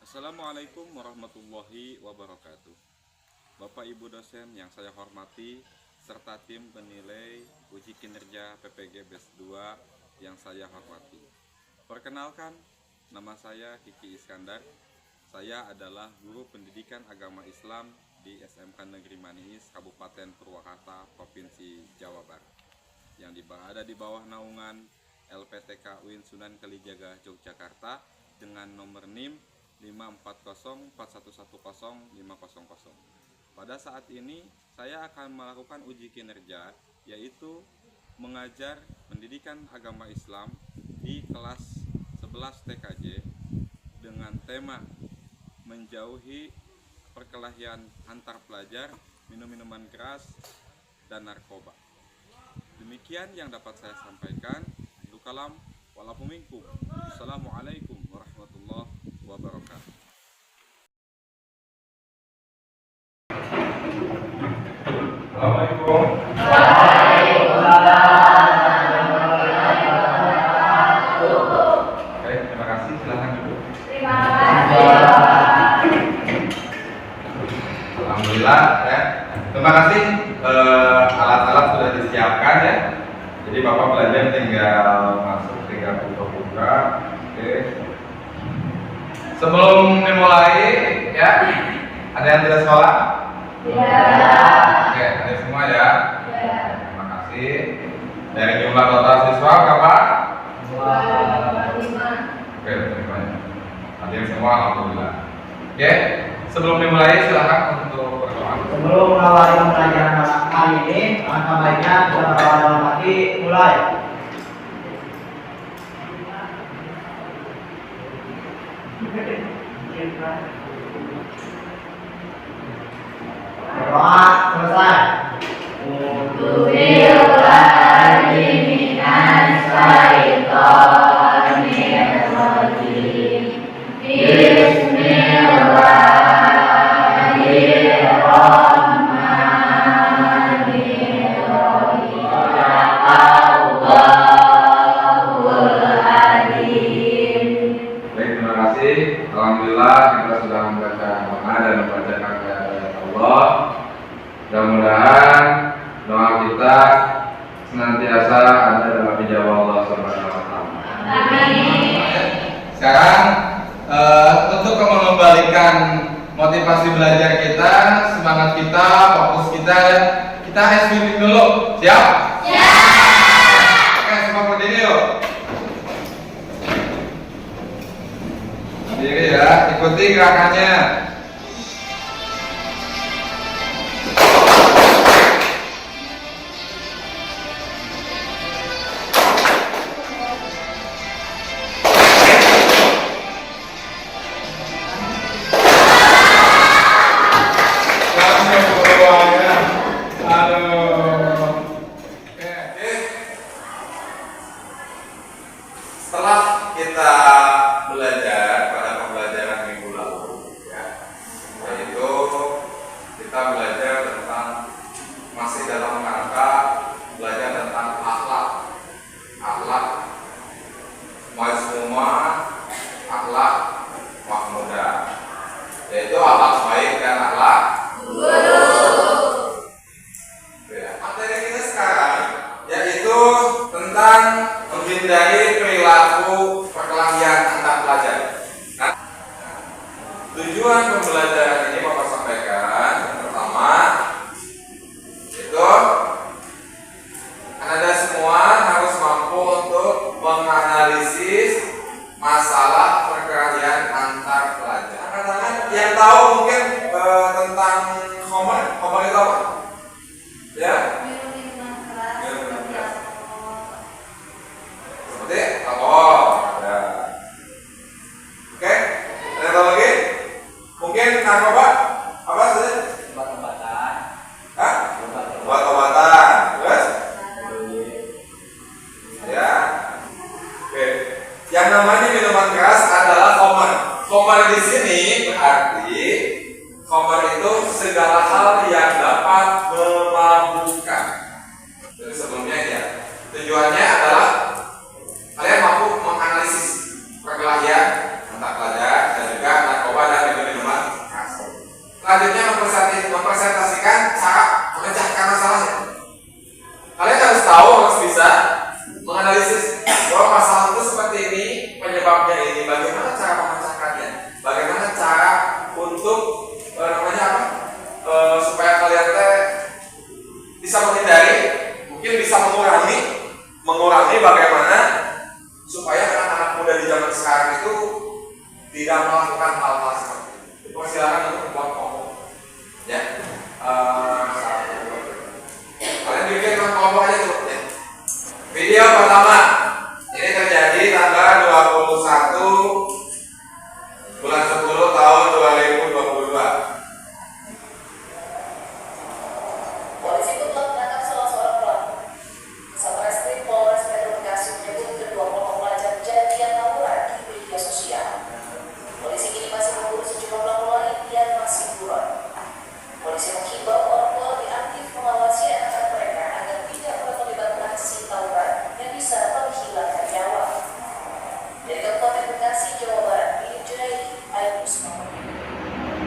Assalamualaikum warahmatullahi wabarakatuh. Bapak Ibu dosen yang saya hormati, serta tim penilai uji kinerja PPG BES 2 yang saya hormati. Perkenalkan, nama saya Kiki Iskandar. Saya adalah guru pendidikan agama Islam di SMK Negeri Maniis, Kabupaten Purwakarta, Provinsi Jawa Barat, yang berada di bawah naungan LPTK UIN Sunan Kalijaga Yogyakarta dengan nomor NIM 54041105000. Pada saat ini saya akan melakukan uji kinerja, yaitu mengajar pendidikan agama Islam di kelas 11 TKJ dengan tema menjauhi perkelahian antar pelajar, minum-minuman keras, dan narkoba. Demikian yang dapat saya sampaikan. Kalam walaupun. Assalamualaikum warahmatullahi wabarakatuh. Assalamualaikum. Oke, terima kasih. Silakan duduk. Terima kasih. Alhamdulillah ya. Terima kasih. Alat-alat sudah disiapkan ya. Jadi Bapak belajar tinggal tinggal buka-buka. Oke. Sebelum dimulai ya, ada yang tidak sekolah? Ya. Oke, ada semua ya. Ya. Terima kasih. Dari jumlah total siswa berapa? 25. Oke, terima kasih. Hadir semua, alhamdulillah. Oke, sebelum dimulai silakan untuk berdoa. Sebelum mengawali pembelajaran kali ini, langkah baiknya kita berdoa dalam hati. Mulai. Berdoa selesai. Baik, terima kasih. Alhamdulillah kita sudah membaca doa dan membacakan ayat Allah. Mudah-mudahan doa kita senantiasa ada dalam ijabah Allah Subhanahu wa taala. Sekarang untuk mengembalikan motivasi belajar kita, semangat kita, fokus kita SPP dulu. Siap? Oke, semua berdiri yuk. Berdiri ya, ikuti gerakannya. Setelah kita belajar pada pembelajaran minggu lalu, ya, yaitu kita belajar tentang masih dalam rangka belajar tentang akhlak mazmumah, akhlak mahmudah, yaitu akhlak baik dan akhlak buruk. Ya, materi kita sekarang yaitu tentang menghindari perilaku perkelahian antar pelajar. Nah, tujuan pembelajaran ini Bapak sampaikan yang pertama itu Anda semua harus mampu untuk menganalisis masalah perkelahian antar pelajar. Angkat-angkat yang tahu mungkin tentang Homer itu apa? Ya? Seperti ya. Oke, ada yang tahu lagi? Mungkin narkoba apa saja? Obat-obatan. Hah? Obat-obatan. Terus? Ya. Oke. Yang namanya minuman keras adalah khamar. Khamar di sini berarti khamar itu segala hal yang dapat memabukkan. Jadi sebelumnya ya. Tujuannya adalah kalian mampu menganalisis perkelahian antar pelajar dan juga narkoba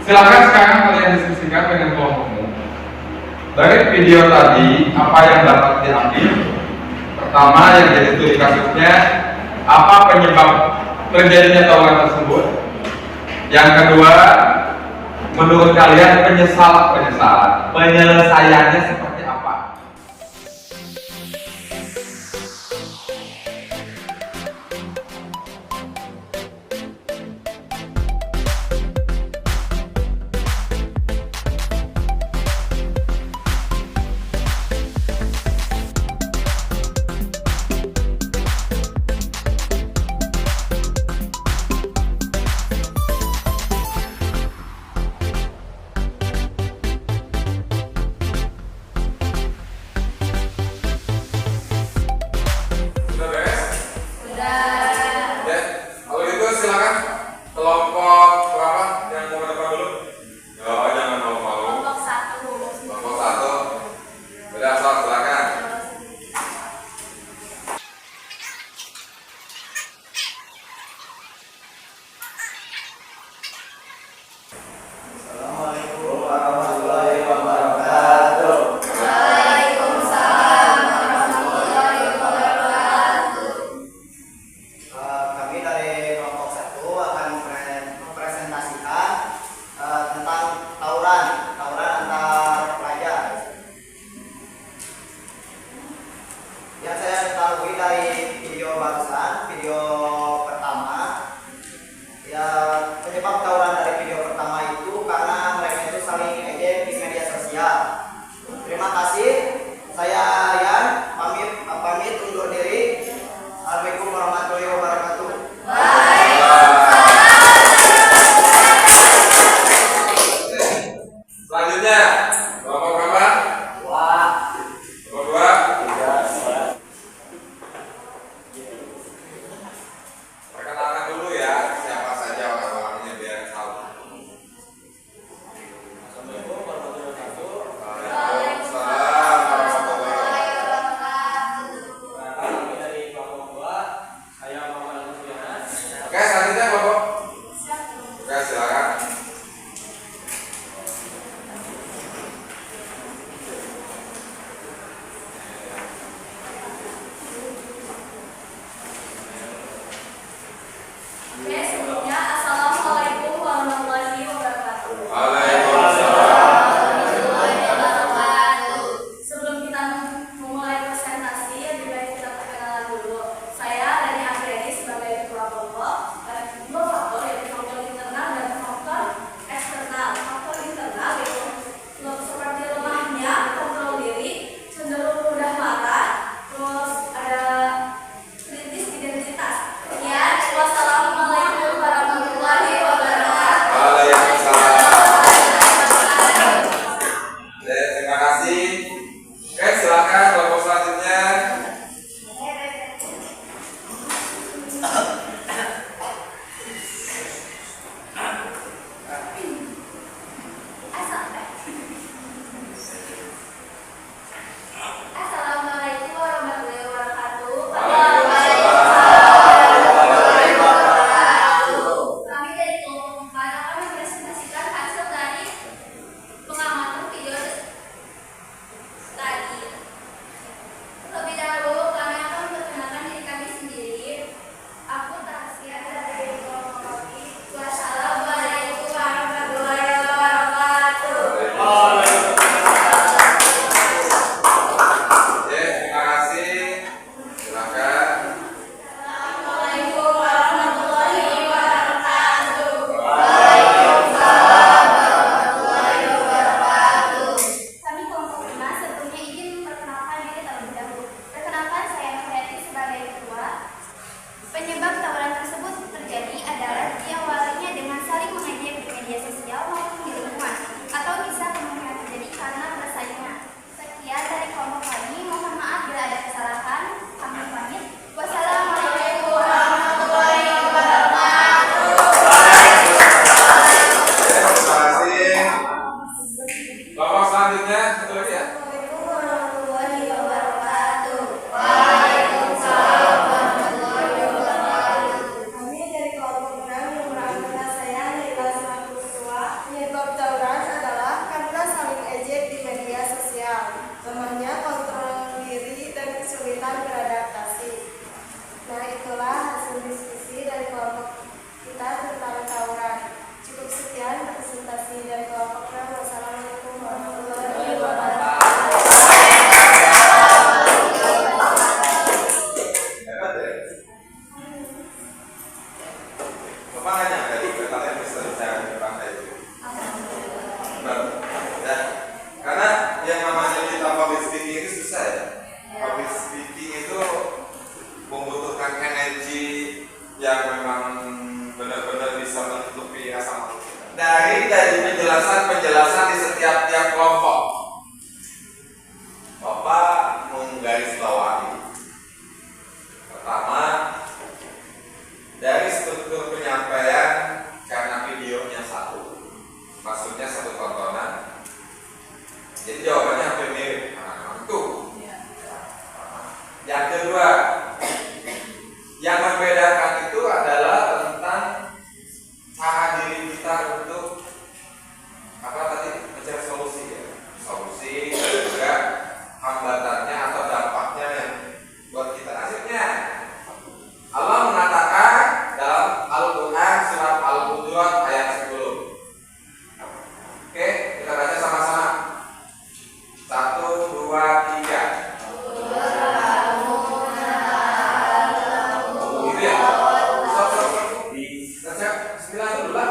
Silakan sekarang kalian diskusikan dengan kelompokmu. Dari video tadi, apa yang dapat diambil? Pertama, yang jadi studi kasusnya, apa penyebab terjadinya tawuran tersebut? Yang kedua, menurut kalian penyelesaiannya seperti apa? Sudah beres? Sudah. Ya, kalau gitu silakan kelompok berapa yang mau ke depan dulu? Ya, jangan malu-malu. Kelompok 1. Kelompok 1. Udah, sok, silakan. Assalamualaikum warahmatullahi wabarakatuh. Waalaikumsalam warahmatullahi wabarakatuh. Kami dari kelompok 1 akan mempresentasikan tentang tawuran antar pelajar. Yang saya ketahui dari video barusan, video pertama, ya penyebab tawuran dari video pertama itu karena mereka itu saling ejek di media sosial. Terima kasih. Saya Rian pamit undur diri. Assalamualaikum warahmatullahi wabarakatuh. Selanjutnya, kelompok berapa? Wah, Kelompok 2. Perkenalkan dulu ya, siapa saja orang-orangnya biar tahu. Assalamualaikum warahmatullahi wabarakatuh. Waalaikumsalam warahmatullahi Kami dari kelompok 2, saya Muhammad Al-Mufiana. Oke, selanjutnya kelompok. Oke, silakan. Oke, sebelumnya Assalamualaikum warahmatullahi wabarakatuh. Waalaikumsalam. Sebelum kita memulai presentasi, lebih baik kita perkenalan dulu. Saya Dani Afriani sebagai ketua kelompok, dua faktor yaitu faktor internal dan dari penjelasan di setiap kelompok. Bapak menggarisbawahi. Pertama, dari struktur penyampaian karena videonya satu, maksudnya satu tontonan. Jadi jawabannya hampir mirip. Itu. Yang kedua, yang membedakan itu adalah tentang cara diri kita untuk mencari solusi ya. Solusi dan juga hambatannya atau dampaknya yang buat kita. Akhirnya Allah mengatakan dalam Al-Quran surat Al-Hujurat ayat 10. Oke, kita baca sama-sama. 1, 2, 3. Gitu ya? Stop. Baca bismillah dulu lah.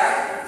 kan?